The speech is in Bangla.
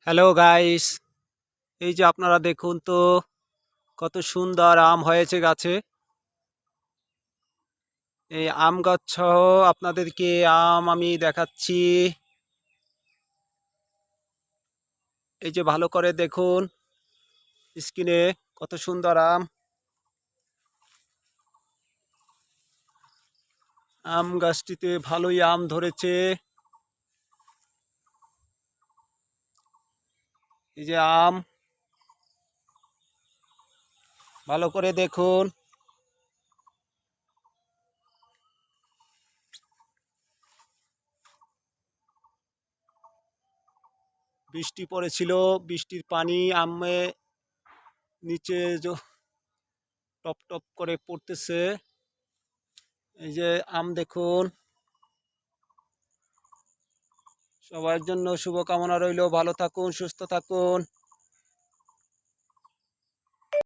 হ্যালো গাইস, এই যে আপনারা দেখুন তো কত সুন্দর আম হয়েছে গাছে। এই আম গাছ সহ আপনাদেরকে আম আমি দেখাচ্ছি। এই যে ভালো করে দেখুন স্ক্রিনে কত সুন্দর আম। আম গাছটিতে ভালোই আম ধরেছে। এই যে আম ভালো করে দেখুন। বৃষ্টি পড়েছিল, বৃষ্টির পানি আমে নিচে টপ টপ করে পড়তেছে। এই যে আম দেখুন। সবার জন্য শুভকামনা রইল, ভালো থাকুন, সুস্থ থাকুন।